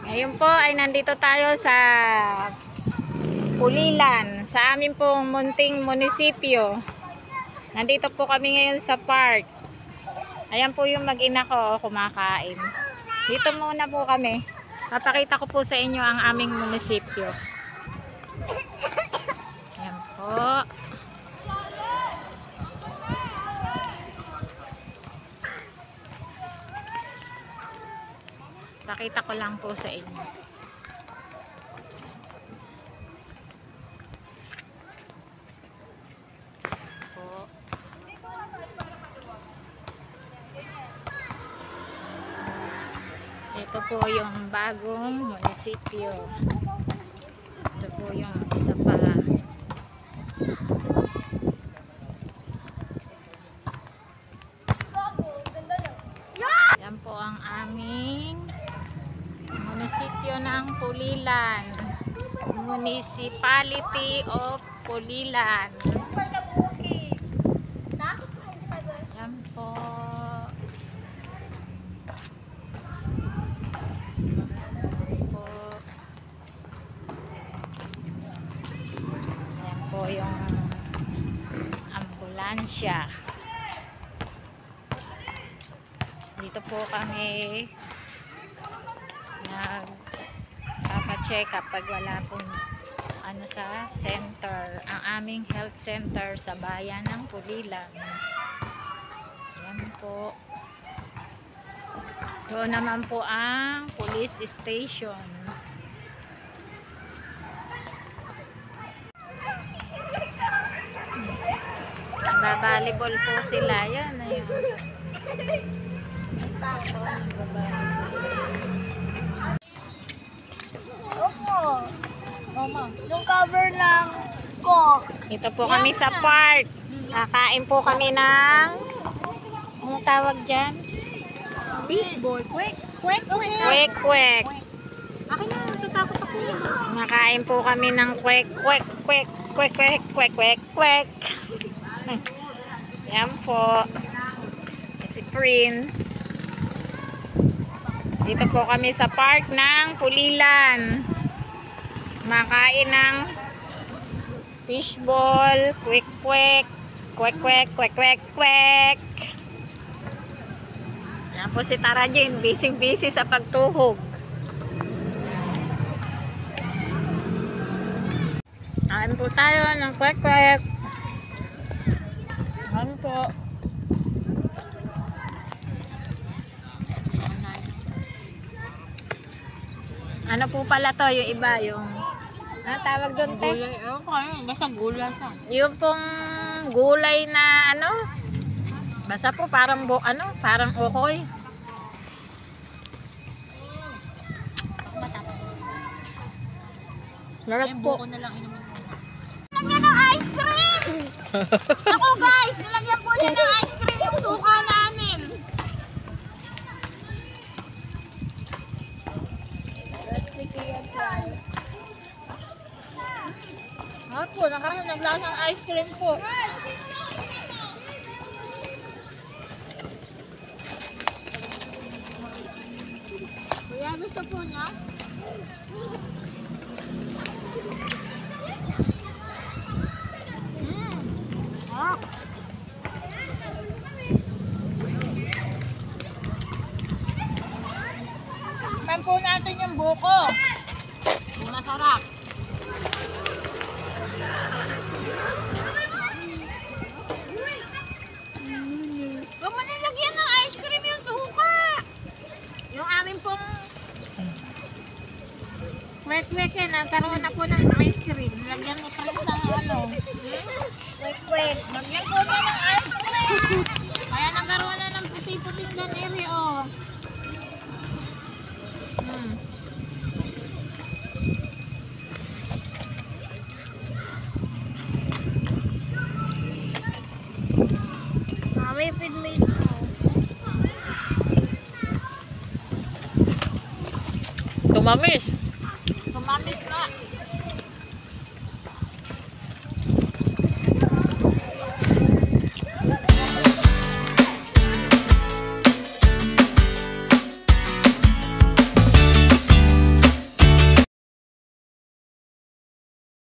Ngayon po ay nandito tayo sa Pulilan, sa amin pong munting munisipyo. Nandito po kami ngayon sa park. Ayan po yung mag-ina ko kumakain. Dito muna po kami. Papakita ko po sa inyo ang aming munisipyo. Ayan po. Pakita ko lang po sa inyo. Po. Ito po yung bagong munisipyo. Ito po yung isa pa. Yan po ang aming munisipyo ng Pulilan, Municipality of Pulilan. Yan po. Yan po yung ambulansya. Dito po kami nagpapacheck kapag wala pong ano sa center, ang aming health center sa bayan ng Pulilan. Yan po. Doon naman po ang police station. Babalibol po sila. Yan na yun. Yung cover lang ko. Ito po kami sa park. Kakain po kami ng ano tawag dyan? Fishball. Kwek. Kwek. Kwek kwek. Akin na, natatakot ako. Nakain po kami ng kwek kwek kwek kwek kwek kwek kwek kwek. Yan po. Si Prince. Dito po kami sa park ng Pulilan. Makain ng fishball, kwek kwek, kwek kwek, kwek kwek kwek. Yan po si Tara Jane, busy sa pagtuhog. Kain po tayo ng kwek kwek. Yan po. Ano po pala to, yung iba, yung ano tawag doon, te? Gulay. Okay, basta gulay ka. Yung pong gulay na ano, basta po parang parang okoy. Larap po. Buko na lang inumin mo. Nilagyan ng ice cream! Ako guys, nilagyan po niya ng ice cream yung suka namin. Po, naglasang ice cream po. Kuya, gusto po niya? Tikman po natin yung buko. Masarap. Huwag mo nilagyan ng ice cream yung suka. Yung amin pong kwek-kwek yan, nagkaroon na po ng ice cream. Lagyan mo pa rin sa ano. Kwek-kwek. Lagyan po niya ng ice cream. Kaya nagkaroon na ng puti-puting ganiri, oh. Mami, feed me now. Tumamis.